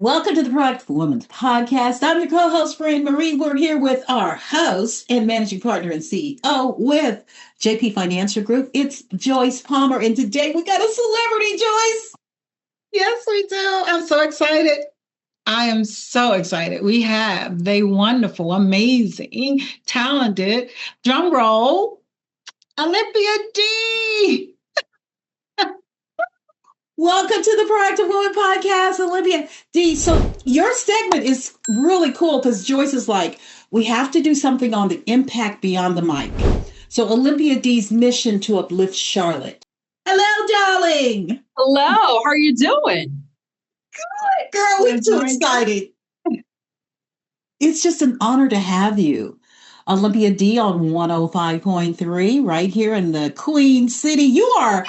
Welcome to the Product Women's Podcast. I'm your co-host, Fran Marie. We're here with our host and managing partner and CEO with JP Financial Group. It's Joyce Palmer, and today we got a celebrity, Joyce. Yes, we do. I'm so excited. I am so excited. We have the wonderful, amazing, talented, drum roll, Olympia D. Welcome to the Proactive Woman Podcast, Olympia D. So your segment is really cool because Joyce is like, we have to do something on the impact beyond the mic. So Olympia D's mission to uplift Charlotte. Hello, darling. Hello, how are you doing? Good, girl. We're too excited. It's just an honor to have you. Olympia D on 105.3 right here in the Queen City. You are,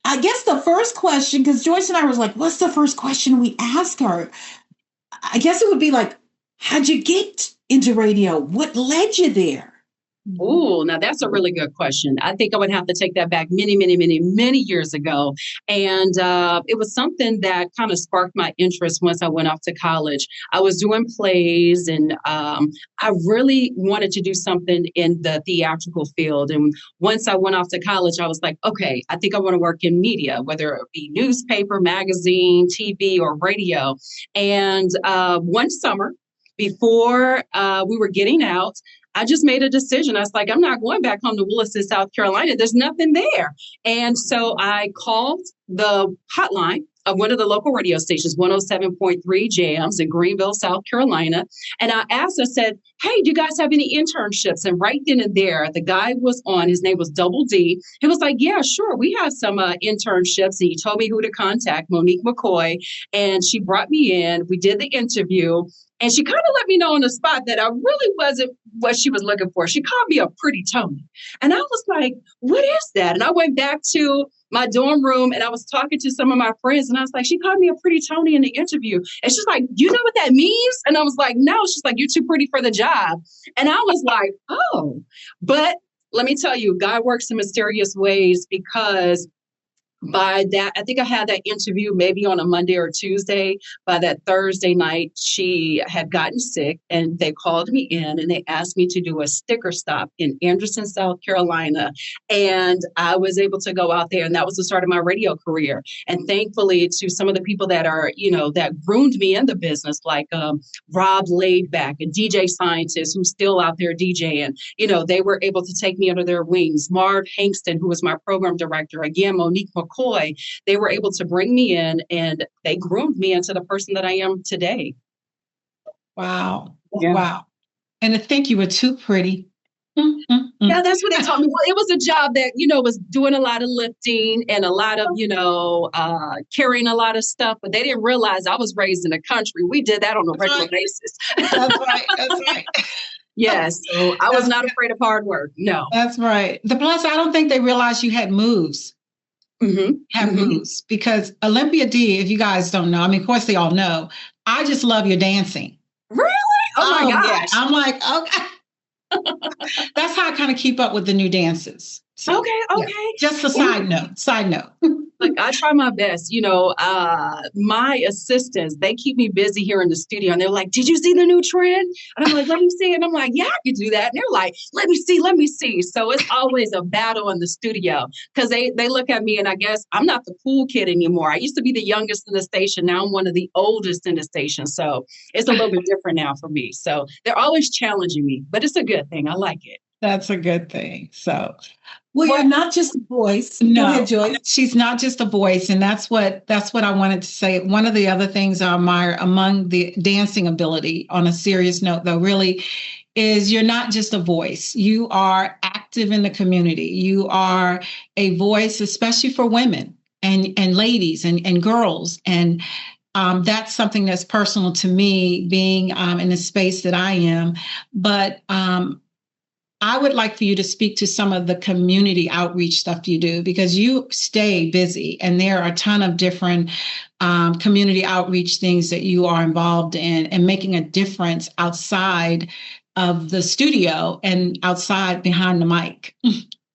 I guess the first question, because Joyce and I was like, what's the first question we ask her? I guess it would be like, how'd you get into radio? What led you there? Ooh, now that's a really good question. I think I would have to take that back many years ago. And it was something that kind of sparked my interest once I went off to college. I was doing plays and I really wanted to do something in the theatrical field. And once I went off to college, I was like, okay, I think I want to work in media, whether it be newspaper, magazine, TV, or radio. And one summer before we were getting out, I just made a decision. I was like, I'm not going back home to Williston, South Carolina. There's nothing there. And so I called the hotline of one of the local radio stations, 107.3 Jams in Greenville, South Carolina. And I asked, I said, hey, do you guys have any internships? And right then and there, the guy was on, his name was Double D. He was like, yeah, sure. We have some internships. And he told me who to contact, Monique McCoy. And she brought me in. We did the interview. And she kind of let me know on the spot that I really wasn't what she was looking for. She called me a pretty Tony. And I was like, what is that? And I went back to my dorm room and I was talking to some of my friends and I was like, she called me a pretty Tony in the interview. And she's like, you know what that means? And I was like, no. She's like, you're too pretty for the job. And I was like, oh, but let me tell you, God works in mysterious ways because by that, I think I had that interview maybe on a Monday or Tuesday. By that Thursday night, she had gotten sick and they called me in and they asked me to do a sticker stop in Anderson, South Carolina. And I was able to go out there and that was the start of my radio career. And thankfully to some of the people that are, that groomed me in the business, like Rob Laidback, a DJ scientist who's still out there DJing, they were able to take me under their wings. Marv Hankston, who was my program director, again, Monique McCoy, they were able to bring me in and they groomed me into the person that I am today. Wow. Yeah. Wow. And to think you were too pretty. Yeah, that's what they told me. Well, it was a job that, was doing a lot of lifting and a lot of, carrying a lot of stuff, but they didn't realize I was raised in the country. We did that on a regular basis. That's right. That's right. Yes. So I was not afraid of hard work. No. That's right. The plus, I don't think they realized you had moves. Moves because Olympia D, if you guys don't know, I mean, of course they all know, I just love your dancing. Really? Oh my gosh. Yeah. I'm like, okay. That's how I kind of keep up with the new dances. So, okay. Yeah. Just a side note. Like I try my best, my assistants, they keep me busy here in the studio and they're like, did you see the new trend? And I'm like, let me see. And I'm like, yeah, I could do that. And they're like, let me see. So it's always a battle in the studio because they look at me and I guess I'm not the cool kid anymore. I used to be the youngest in the station. Now I'm one of the oldest in the station. So it's a little bit different now for me. So they're always challenging me, but it's a good thing. I like it. That's a good thing. So, you're not just a voice. No, go ahead, Joyce. She's not just a voice, and that's what I wanted to say. One of the other things I admire among the dancing ability, on a serious note, though, really, is you're not just a voice. You are active in the community. You are a voice, especially for women and ladies and girls, and that's something that's personal to me, being in the space that I am, but. I would like for you to speak to some of the community outreach stuff you do because you stay busy and there are a ton of different community outreach things that you are involved in and making a difference outside of the studio and outside behind the mic.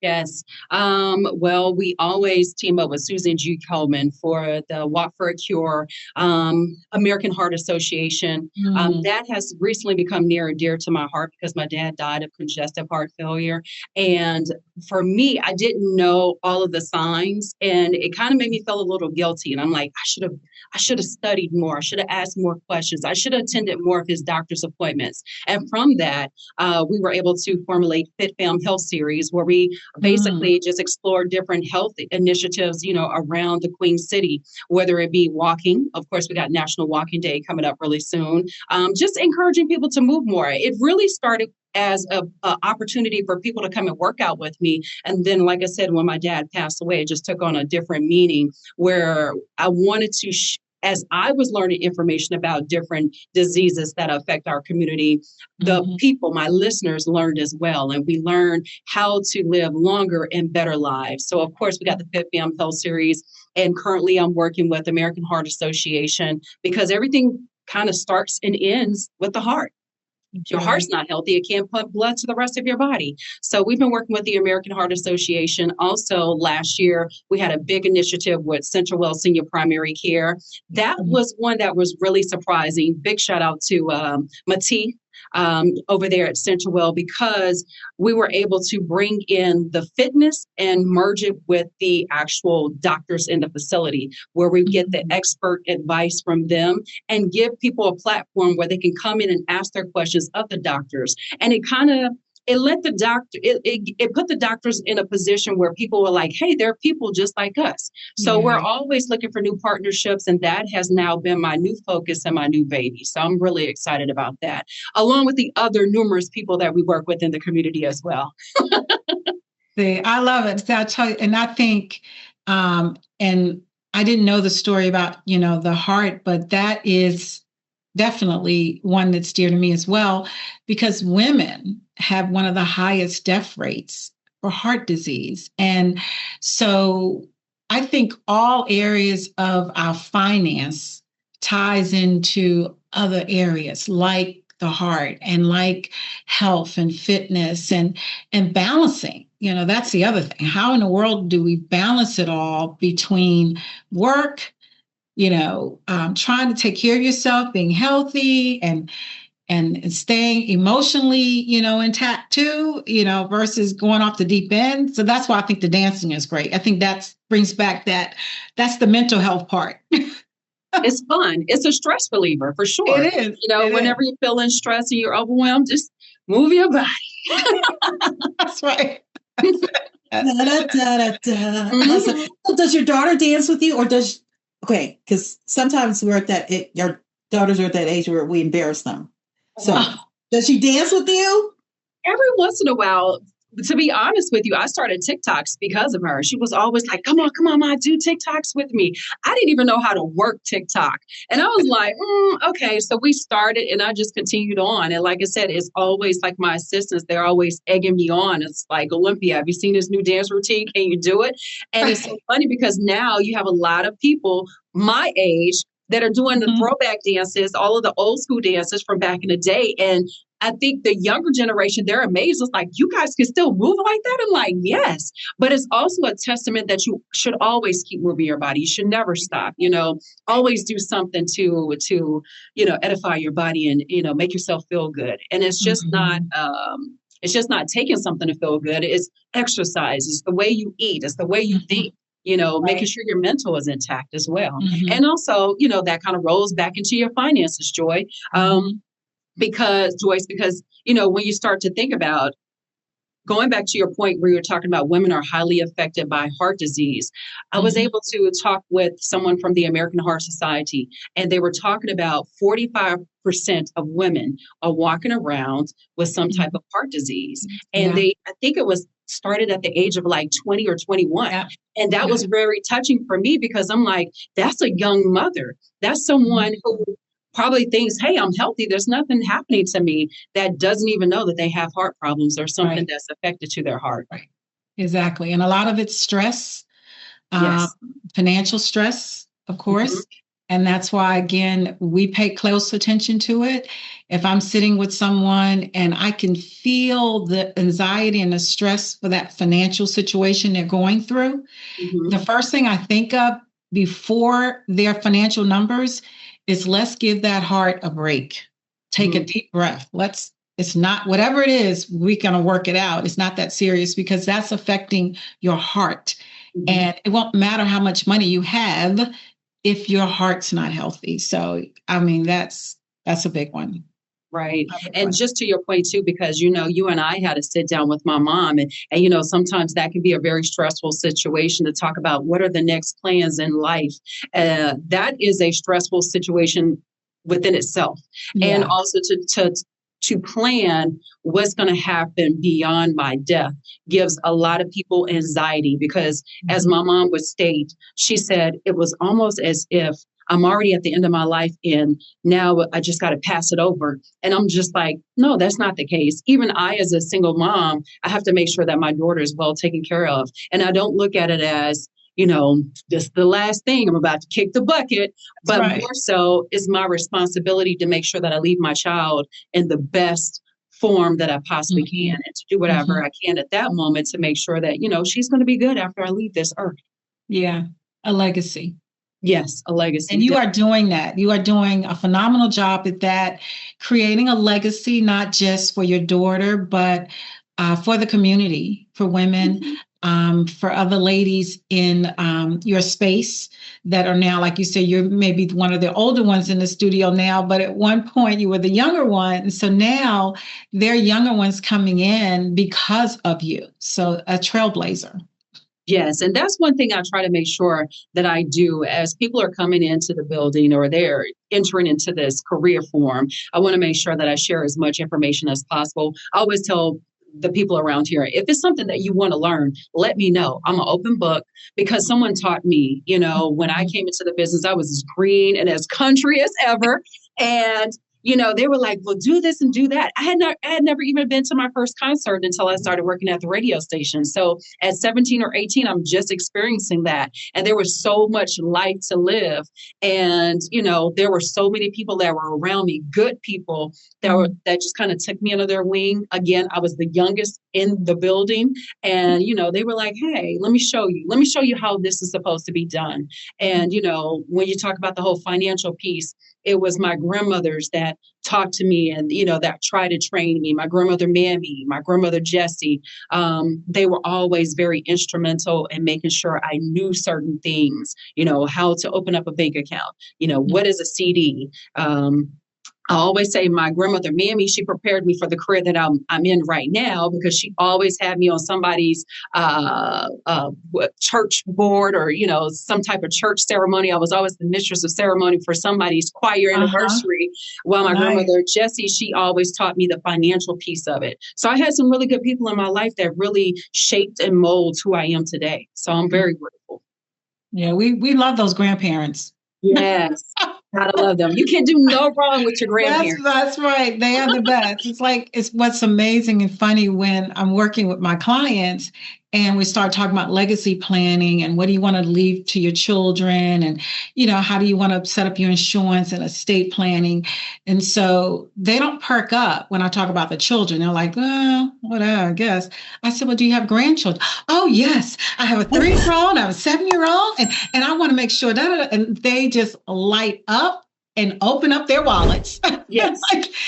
Yes. Well, we always team up with Susan G. Komen for the Walk for a Cure, American Heart Association. Mm, That has recently become near and dear to my heart because my dad died of congestive heart failure. And for me, I didn't know all of the signs, and it kind of made me feel a little guilty. And I'm like, I should have studied more. I should have asked more questions. I should have attended more of his doctor's appointments. And from that, we were able to formulate Fit Fam Health Series, where we mm, basically just explore different health initiatives, around the Queen City, whether it be walking. Of course, we got National Walking Day coming up really soon. Just encouraging people to move more. It really started as a opportunity for people to come and work out with me. And then, like I said, when my dad passed away, it just took on a different meaning where I wanted to as I was learning information about different diseases that affect our community, the mhm. people, my listeners, learned as well. And we learned how to live longer and better lives. So, of course, we got the Fit Fam Health Series. And currently, I'm working with American Heart Association because everything kind of starts and ends with the heart. If your heart's Right. not healthy, it can't pump blood to the rest of your body. So we've been working with the American Heart Association. Also, last year, we had a big initiative with Central Well Senior Primary Care. That Mhm. was one that was really surprising. Big shout out to Mati over there at Central Well, because we were able to bring in the fitness and merge it with the actual doctors in the facility, where we get the Mhm. expert advice from them and give people a platform where they can come in and ask their questions of the doctors. And it let the doctor it put the doctors in a position where people were like, hey, there are people just like us. So we're Yeah. always looking for new partnerships, and that has now been my new focus and my new baby. So I'm really excited about that, along with the other numerous people that we work with in the community as well. I love it. So I tell you, and I think, and I didn't know the story about, the heart, but that is definitely one that's dear to me as well, because women have one of the highest death rates for heart disease. And so I think all areas of our finance ties into other areas like the heart and like health and fitness and balancing. That's the other thing. How in the world do we balance it all between work, trying to take care of yourself, being healthy and staying emotionally, intact too, versus going off the deep end. So that's why I think the dancing is great. I think that brings back that's the mental health part. It's fun. It's a stress reliever for sure. It is. It Whenever is. you're feeling stressed and you're overwhelmed, just move your body. That's right. Da, da, da, da, da. Awesome. Mhm. So does your daughter dance with you, or okay, because sometimes we're at our daughters are at that age where we embarrass them. So Oh, does she dance with you? Every once in a while, to be honest with you, I started TikToks because of her. She was always like, come on, Ma, do TikToks with me. I didn't even know how to work TikTok. And I was like, okay. So we started and I just continued on. And like I said, it's always like my assistants, they're always egging me on. It's like, Olympia, have you seen this new dance routine? Can you do it? And it's so funny because now you have a lot of people my age that are doing the mhm. throwback dances, all of the old school dances from back in the day. And I think the younger generation, they're amazed. It's like, you guys can still move like that? I'm like, yes. But it's also a testament that you should always keep moving your body. You should never stop, always do something to edify your body and, make yourself feel good. And it's just not taking something to feel good. It's exercise. It's the way you eat. It's the way you Mhm. think. Making Right. sure your mental is intact as well. Mhm. And also, that kind of rolls back into your finances, Joy. Mhm. Because Joyce, when you start to think about going back to your point where you're talking about women are highly affected by heart disease, I was Mhm. able to talk with someone from the American Heart Society, and they were talking about 45% of women are walking around with some type Mhm. of heart disease. And Yeah. I think it was started at the age of like 20 or 21. Yeah. And that Yeah. was very touching for me because I'm like, that's a young mother. That's someone Mhm. who probably thinks, hey, I'm healthy. There's nothing happening to me, that doesn't even know that they have heart problems or something Right. that's affected to their heart. Right. Exactly. And a lot of it's stress, um, Yes. financial stress, of Mhm. course. And that's why, again, we pay close attention to it. If I'm sitting with someone and I can feel the anxiety and the stress for that financial situation they're going through, the first thing I think of before their financial numbers is let's give that heart a break. Take a deep breath. It's not whatever it is, we're going to work it out. It's not that serious because that's affecting your heart. And it won't matter how much money you have if your heart's not healthy. So, I mean, that's a big one. Right. And just to your point too, because, you and I had to sit down with my mom and sometimes that can be a very stressful situation to talk about what are the next plans in life. That is a stressful situation within itself. Yeah. And also to plan what's going to happen beyond my death gives a lot of people anxiety because as my mom would state, she said it was almost as if I'm already at the end of my life and now I just got to pass it over. And I'm just like, no, that's not the case. Even I, as a single mom, I have to make sure that my daughter is well taken care of. And I don't look at it as, this is the last thing. I'm about to kick the bucket. But more so is my responsibility to make sure that I leave my child in the best form that I possibly can and to do whatever I can at that moment to make sure that, she's going to be good after I leave this earth. Yeah, a legacy. Yes, a legacy. And you are doing that. You are doing a phenomenal job at that, creating a legacy, not just for your daughter, but for the community, for women, for other ladies in your space that are now, like you said, you're maybe one of the older ones in the studio now, but at one point you were the younger one. And so now there are younger ones coming in because of you. So a trailblazer. Yes. And that's one thing I try to make sure that I do as people are coming into the building or they're entering into this career form. I want to make sure that I share as much information as possible. I always tell the people around here, if it's something that you want to learn, let me know. I'm an open book because someone taught me, when I came into the business, I was as green and as country as ever. And they were like, well, do this and do that. I had never even been to my first concert until I started working at the radio station. So at 17 or 18, I'm just experiencing that. And there was so much life to live. And, there were so many people that were around me, good people that just kind of took me under their wing. Again, I was the youngest in the building. And, they were like, hey, let me show you how this is supposed to be done. And, when you talk about the whole financial piece, it was my grandmothers that talked to me and, that tried to train me. My grandmother, Mammy, my grandmother, Jessie, they were always very instrumental in making sure I knew certain things, how to open up a bank account, what is a CD? I always say my grandmother, Mammy, she prepared me for the career that I'm in right now because she always had me on somebody's church board or, some type of church ceremony. I was always the mistress of ceremony for somebody's choir anniversary. While my grandmother, Jessie, she always taught me the financial piece of it. So I had some really good people in my life that really shaped and molded who I am today. So I'm very grateful. Yeah, we love those grandparents. Yes. Gotta love them. You can't do no wrong with your grandparents. That's right. They are the best. It's what's amazing and funny when I'm working with my clients and we start talking about legacy planning and what do you want to leave to your children and, how do you want to set up your insurance and estate planning? And so they don't perk up when I talk about the children. They're like, well, whatever, I guess. I said, well, do you have grandchildren? Oh, yes. I have a 3-year-old, I have a 7-year-old, and I want to make sure that, and they just light up and open up their wallets. Yes.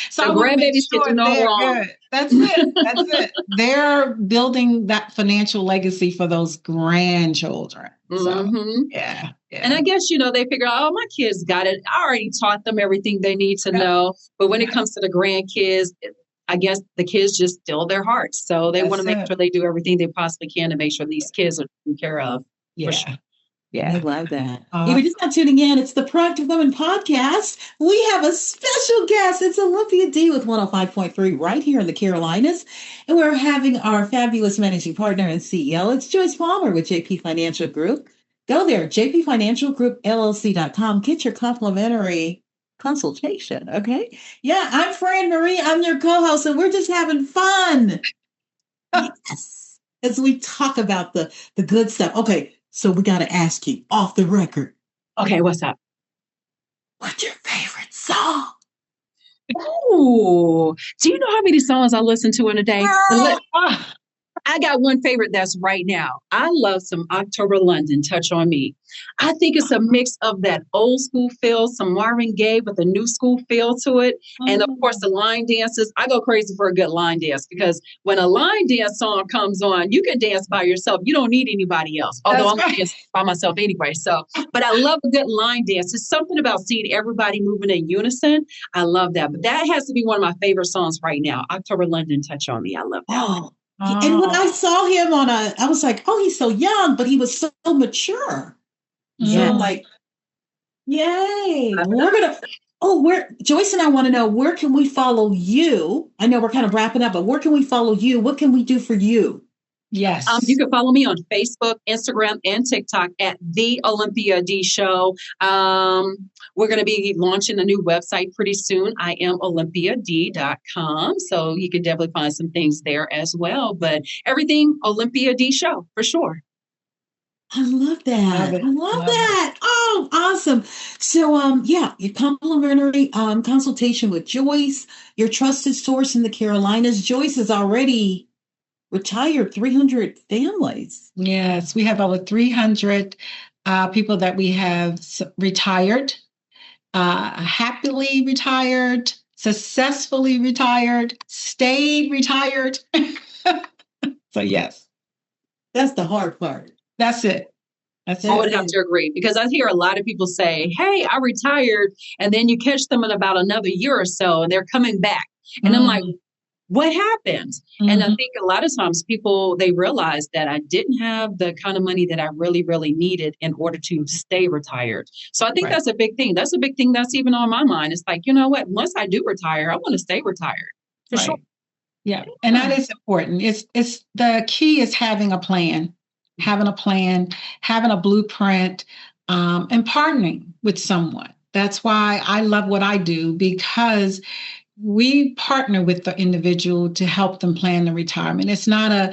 So grandbabies get to know wrong. Good. That's it. They're building that financial legacy for those grandchildren. So, yeah. And I guess, they figure out, oh, my kids got it. I already taught them everything they need to know. But when it comes to the grandkids, I guess the kids just still their hearts. So they want to make sure they do everything they possibly can to make sure these kids are taken care of. Yeah. Sure. Yeah, I love that. If you're just not tuning in, it's the Productive Women Podcast. We have a special guest. It's Olympia D with 105.3 right here in the Carolinas. And we're having our fabulous managing partner and CEO. It's Joyce Palmer with JP Financial Group. Go there, jpfinancialgroupllc.com. Get your complimentary consultation, okay? Yeah, I'm Fran Marie. I'm your co-host, and we're just having fun. Yes. As we talk about the good stuff. Okay. So we got to ask you off the record. Okay, what's up? What's your favorite song? Oh, do you know how many songs I listen to in a day? Oh, I got one favorite that's right now. I love some October London, Touch on Me. I think it's a mix of that old school feel, some Marvin Gaye with a new school feel to it. And of course, the line dances. I go crazy for a good line dance because when a line dance song comes on, you can dance by yourself. You don't need anybody else, although I'm right. dancing by myself anyway. So, but I love a good line dance. It's something about seeing everybody moving in unison. I love that. But that has to be one of my favorite songs right now. October London, Touch on Me. I love that. Oh, and when I Oh. saw him I was like, oh, he's so young, but he was so mature. So Yeah. I'm like, yay. Where Joyce and I want to know, where can we follow you? I know we're kind of wrapping up, but where can we follow you? What can we do for you? Yes. You can follow me on Facebook, Instagram, and TikTok at The Olympia D Show. We're going to be launching a new website pretty soon. I am olympiad.com. So you can definitely find some things there as well. But everything Olympia D Show for sure. I love Love that. it. I love Love it. that. Oh, awesome. So, yeah, your complimentary consultation with Joyce, your trusted source in the Carolinas. Joyce has already retired 300 families. Yes, we have over 300 people that we have retired, happily retired, successfully retired, stayed retired. So, yes, That's the hard part. that's it. That's I would it. have to agree because I hear a lot of people say, "Hey, I retired," and then you catch them in about another year or so and they're coming back. And I'm like, what happened? And I Mhm. think a lot of times people they realize that I didn't have the kind of money that I really, really needed in order to stay retired. So I think Right. that's a big thing. That's a big thing that's even on my mind. It's like, you know what? Once I do retire, I want to stay retired for sure. Right. Yeah. And that Oh, is important. It's the key is having a plan, having a blueprint, and partnering with someone. That's why I love what I do because we partner with the individual to help them plan the retirement. It's not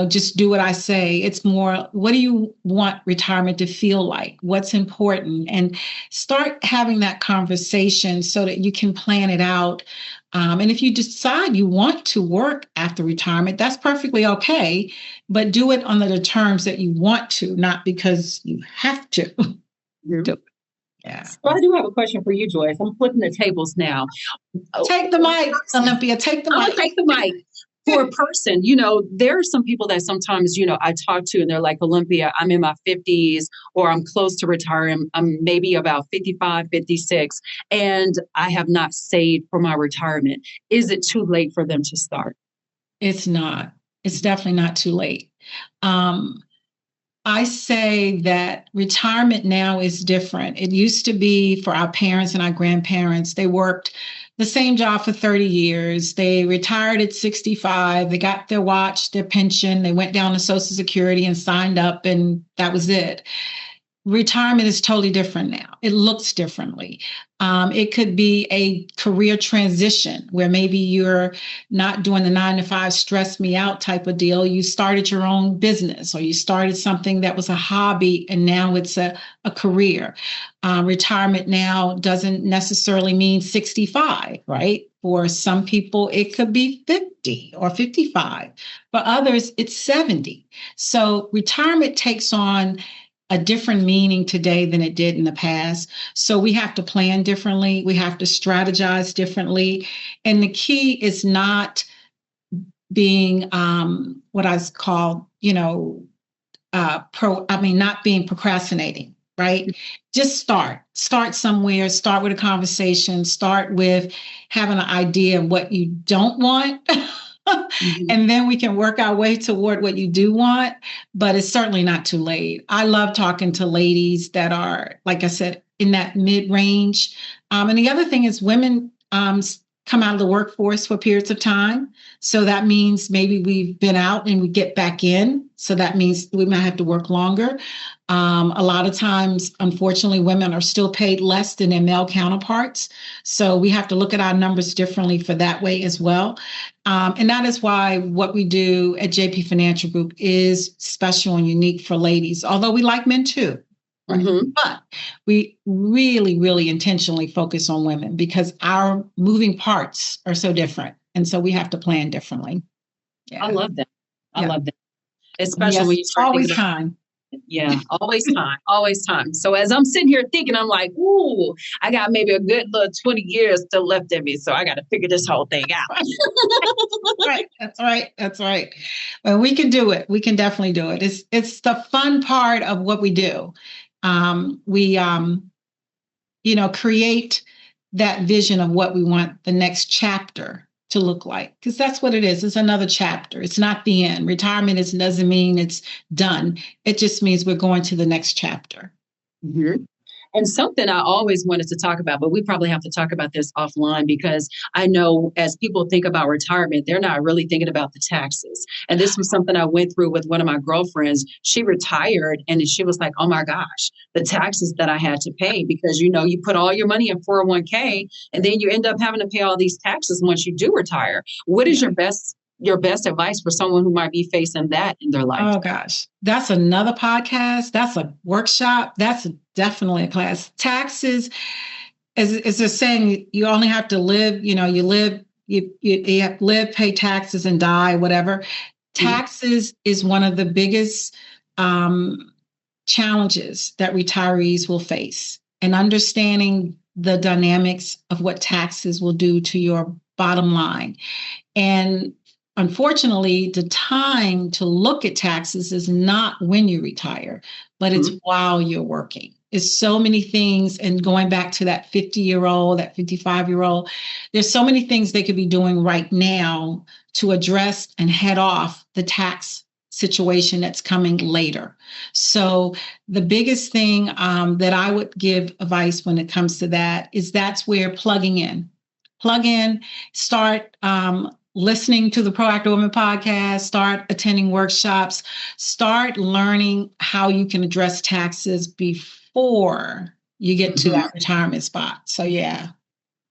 just do what I say. It's more, what do you want retirement to feel like? What's important? And start having that conversation so that you can plan it out. And if you decide you want to work after retirement, that's perfectly okay, but do it under the terms that you want to, not because you have to do it. Yeah. So I do have a question for you, Joyce. I'm flipping the tables now. Take the mic, Olympia. Take the I'm mic. gonna take the mic. For a person, there are some people that sometimes, I talk to and they're like, Olympia, I'm in my 50s or I'm close to retiring. I'm maybe about 55, 56, and I have not saved for my retirement. Is it too late for them to start? It's not. It's definitely not too late. I say that retirement now is different. It used to be for our parents and our grandparents. They worked the same job for 30 years. They retired at 65. They got their watch, their pension. They went down to Social Security and signed up, and that was it. Retirement is totally different now. It looks differently. It could be a career transition where maybe you're not doing the 9 to 5 stress me out type of deal. You started your own business or you started something that was a hobby and now it's a career. Retirement now doesn't necessarily mean 65, right? For some people, it could be 50 or 55. For others, it's 70. So retirement takes on a different meaning today than it did in the past. So we have to plan differently. We have to strategize differently. And the key is not being what I call, not being procrastinating, right? Just start somewhere, start with a conversation, start with having an idea of what you don't want. And then we can work our way toward what you do want, but it's certainly not too late. I love talking to ladies that are, like I said, in that mid-range. And the other thing is women come out of the workforce for periods of time. So that means maybe we've been out and we get back in. So that means we might have to work longer. A lot of times, unfortunately, women are still paid less than their male counterparts. So we have to look at our numbers differently for that way as well. And that is why what we do at JP Financial Group is special and unique for ladies, although we like men too. Right. Mhm. But we really, really intentionally focus on women because our moving parts are so different. And so we have to plan differently. I Yeah. love that. I Yeah. love that. And Especially yes, when you start always thinking about, time. yeah, always time, always time. So as I'm sitting here thinking, I'm like, ooh, I got maybe a good little 20 years still left in me. So I got to figure this whole thing out. Right. That's right. That's right. Well, we can do it. We can definitely do it. It's the fun part of what we do. We create that vision of what we want the next chapter to look like, because that's what it is. It's another chapter. It's not the end. Retirement doesn't mean it's done. It just means we're going to the next chapter. Mhm. And something I always wanted to talk about, but we probably have to talk about this offline because I know as people think about retirement, they're not really thinking about the taxes. And this was something I went through with one of my girlfriends. She retired and she was like, oh my gosh, the taxes that I had to pay because, you put all your money in 401k and then you end up having to pay all these taxes once you do retire. What is your best advice for someone who might be facing that in their life? Oh gosh, that's another podcast. That's a workshop. That's definitely a class. Taxes, as they're saying, you only have to live. You live. You have to live, pay taxes, and die. Whatever. Taxes is one of the biggest challenges that retirees will face, and understanding the dynamics of what taxes will do to your bottom line. And unfortunately, the time to look at taxes is not when you retire, but it's while you're working. It's so many things. And going back to that 50-year-old, that 55-year-old, there's so many things they could be doing right now to address and head off the tax situation that's coming later. So the biggest thing that I would give advice when it comes to that is that's where plug in, start listening to the Proactive Women podcast, start attending workshops, start learning how you can address taxes before you get to that retirement spot. So yeah,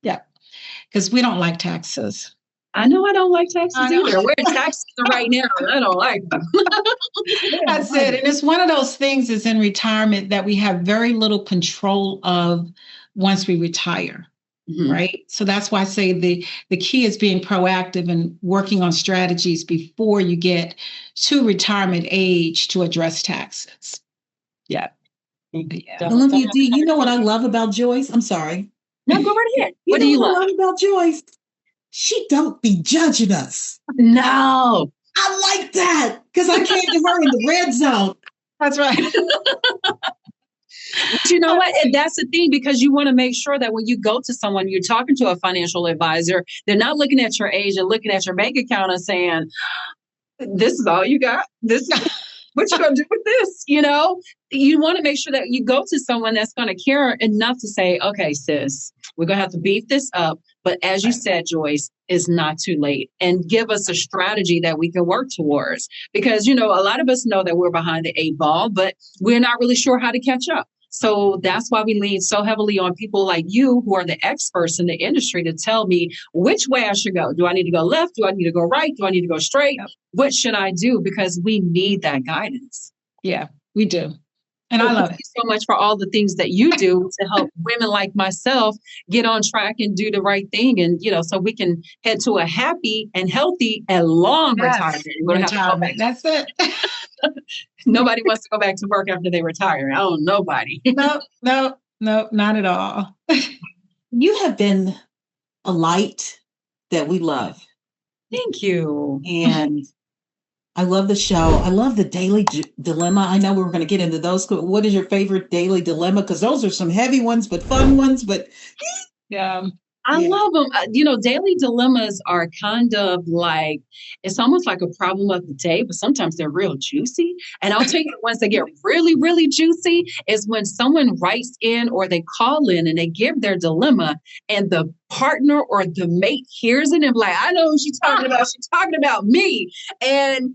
because we don't like taxes. I know I don't like taxes either. Where taxes are right now, I don't like them. That's it. And it's one of those things is in retirement that we have very little control of once we retire. Right. So that's why I say the key is being proactive and working on strategies before you get to retirement age to address taxes. Yeah. Olympia D, you know what I love about Joyce? I'm sorry. No, go right ahead. What do you I love? love about Joyce? She don't be judging us. No. I like that because I came to her in the red zone. That's right. But you know what? And that's the thing, because you want to make sure that when you go to someone, you're talking to a financial advisor, they're not looking at your age and looking at your bank account and saying, this is all you got. This is what you going to do with this? You want to make sure that you go to someone that's going to care enough to say, okay, sis, we're going to have to beef this up. But as you said, Joyce, it's not too late, and give us a strategy that we can work towards, because, a lot of us know that we're behind the 8 ball, but we're not really sure how to catch up. So that's why we lean so heavily on people like you who are the experts in the industry to tell me which way I should go. Do I need to go left? Do I need to go right? Do I need to go straight? Yep. What should I do? Because we need that guidance. Yeah, we do. And I love it. Thank you so much for all the things that you do to help women like myself get on track and do the right thing. And, so we can head to a happy and healthy and long retirement. That's it. Nobody wants to go back to work after they retire. Oh, nobody. No, not at all. You have been a light that we love. Thank you. And I love the show. I love the daily dilemma. I know we're going to get into those. What is your favorite daily dilemma? Because those are some heavy ones, but fun ones. But yeah. I love them. Daily dilemmas are kind of like, it's almost like a problem of the day, but sometimes they're real juicy. And I'll tell you the ones that get really, really juicy is when someone writes in or they call in and they give their dilemma and the partner or the mate hears it and be like, I know who she's talking about. She's talking about me. And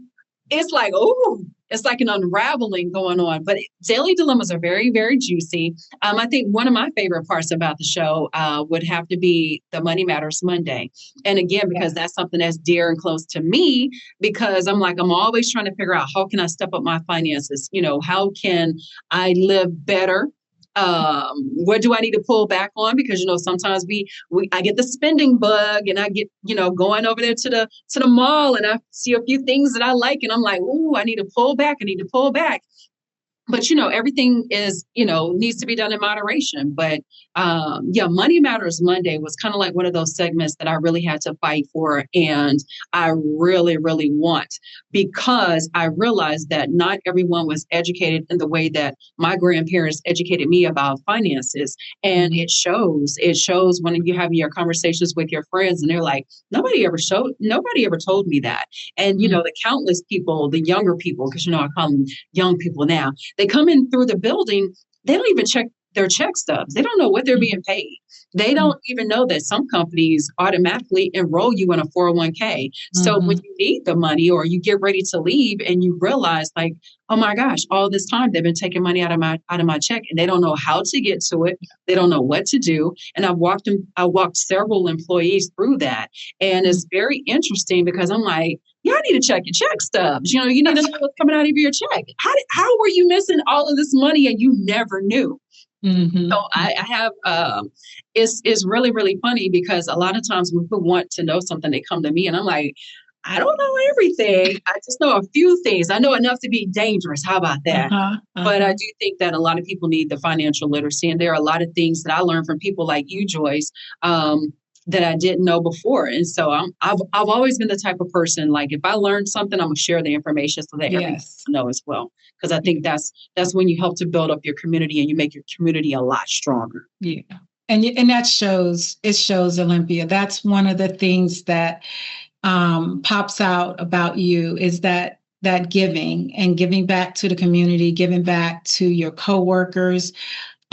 it's like, oh, it's like an unraveling going on. But daily dilemmas are very, very juicy. I think one of my favorite parts about the show would have to be the Money Matters Monday. And again, because that's something that's dear and close to me, because I'm always trying to figure out how can I step up my finances? How can I live better? What do I need to pull back on? Because sometimes I get the spending bug, and I get going over there to the mall, and I see a few things that I like, and I'm like, ooh, I need to pull back. I need to pull back. But everything is needs to be done in moderation. But Money Matters Monday was kind of like one of those segments that I really had to fight for, and I really, really want, because I realized that not everyone was educated in the way that my grandparents educated me about finances. And it shows when you have your conversations with your friends, and they're like, nobody ever told me that. And the countless people, the younger people, because I call them young people now, they come in through the building, they don't even check their check stubs. They don't know what they're being paid. They don't even know that some companies automatically enroll you in a 401k. So when you need the money, or you get ready to leave and you realize, like, oh my gosh, all this time they've been taking money out of my check, and they don't know how to get to it. They don't know what to do. And I walked several employees through that. And it's very interesting, because I'm like, y'all need to check your check stubs. You need to know what's coming out of your check. How were you missing all of this money and you never knew? So I have, it's really, really funny, because a lot of times when people want to know something, they come to me, and I'm like, I don't know everything. I just know a few things. I know enough to be dangerous. How about that? But I do think that a lot of people need the financial literacy. And there are a lot of things that I learned from people like you, Joyce, that I didn't know before. And so I've always been the type of person, like, if I learned something, I'm gonna share the information so that everyone know as well. Because I think that's when you help to build up your community, and you make your community a lot stronger. Yeah. And that shows, Olympia. That's one of the things that pops out about you, is that giving, and giving back to the community, giving back to your coworkers.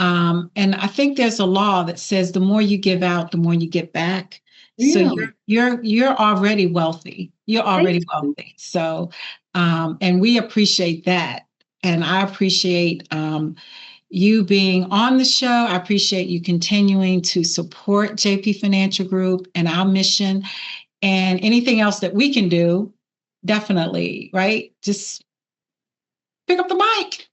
And I think there's a law that says the more you give out, the more you get back. Really? So you're already wealthy. You're already wealthy. So, and we appreciate that. And I appreciate you being on the show. I appreciate you continuing to support JP Financial Group and our mission, and anything else that we can do. Definitely, right? Just pick up the mic.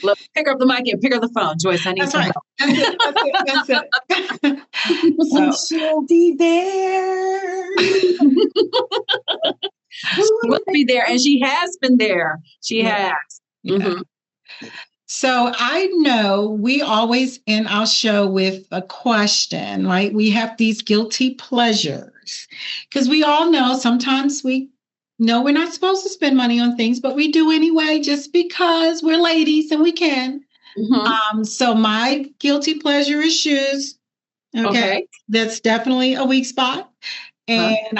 Look, pick up the mic and pick up the phone, Joyce. I need some help. That's it. So she'll be there. She'll be there, and she has been there. She has. Yeah. So I know we always end our show with a question, right? We have these guilty pleasures, because we all know sometimes we know we're not supposed to spend money on things, but we do anyway, just because we're ladies and we can. So my guilty pleasure is shoes. Okay. That's definitely a weak spot. And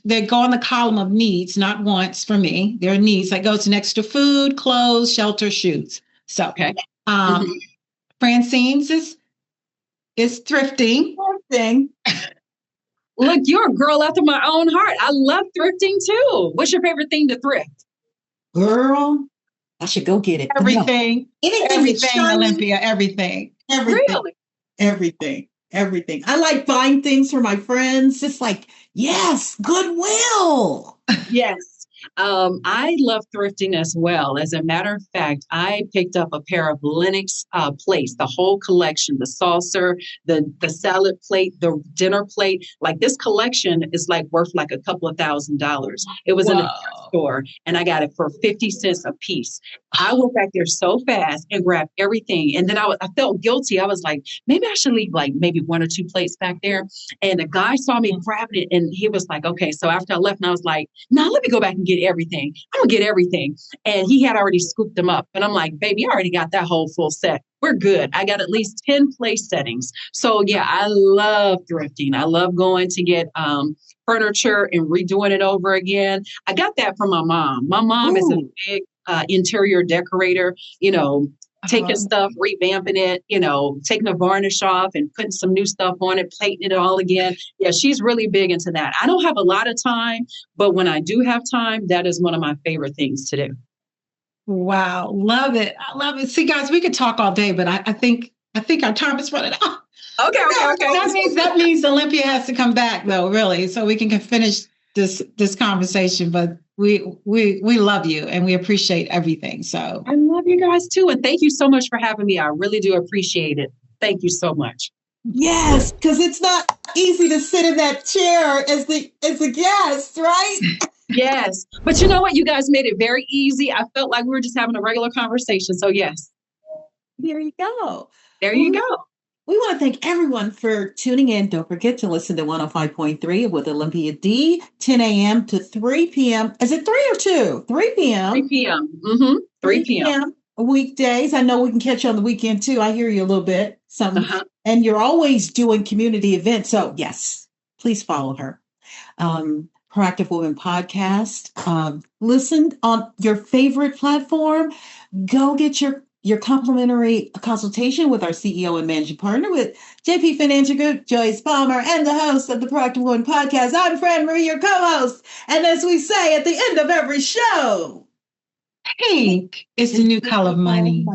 they go on the column of needs, not wants for me. They're needs. That goes next to food, clothes, shelter, shoes. So, Francine's is thrifting. Look, you're a girl after my own heart. I love thrifting too. What's your favorite thing to thrift? Girl, I should go get it. Everything. Everything, Olympia. Everything. Really? Everything. I like buying things for my friends. It's like, yes, Goodwill. Yes. I love thrifting as well. As a matter of fact, I picked up a pair of Lennox plates, the whole collection, the saucer, the salad plate, the dinner plate. Like, this collection is like worth like a couple of $1,000s. It was in a store, and I got it for 50 cents a piece. I went back there so fast and grabbed everything. And then I felt guilty. I was like, maybe I should leave like maybe 1 or 2 plates back there. And the guy saw me grabbing it, and he was like, okay. So after I left, and I was like, no, let me go back and get everything. I'm gonna get everything. And he had already scooped them up. And I'm like, baby, I already got that whole full set. We're good. I got at least 10 place settings. So yeah, I love thrifting. I love going to get furniture and redoing it over again. I got that from my mom. My mom is a big interior decorator, taking stuff, revamping it, taking the varnish off and putting some new stuff on it, plating it all again. Yeah, she's really big into that. I don't have a lot of time, but when I do have time, that is one of my favorite things to do. Wow. Love it. I love it. See, guys, we could talk all day, but I think our time is running out. Okay. That means Olympia has to come back, though, really, so we can finish this conversation. But we love you and we appreciate everything. So I love you guys too, and thank you so much for having me. I really do appreciate it. Thank you so much. Yes, because it's not easy to sit in that chair as the guest, right? Yes, but you know what? You guys made it very easy. I felt like we were just having a regular conversation. So yes, There you go. there you go. We want to thank everyone for tuning in. Don't forget to listen to 105.3 with Olympia D, 10 a.m. to 3 p.m. Is it 3 or 2? 3 p.m. 3 p.m. Mm-hmm. 3 p.m. Weekdays. I know we can catch you on the weekend too. I hear you a little bit. And you're always doing community events. So yes, please follow her. Proactive Woman Podcast. Listen on your favorite platform. Go get your complimentary consultation with our CEO and managing partner with JP Financial Group, Joyce Palmer, and the host of the Proactive Woman Podcast. I'm Fran Marie, your co-host. And as we say at the end of every show, pink is the new color of money.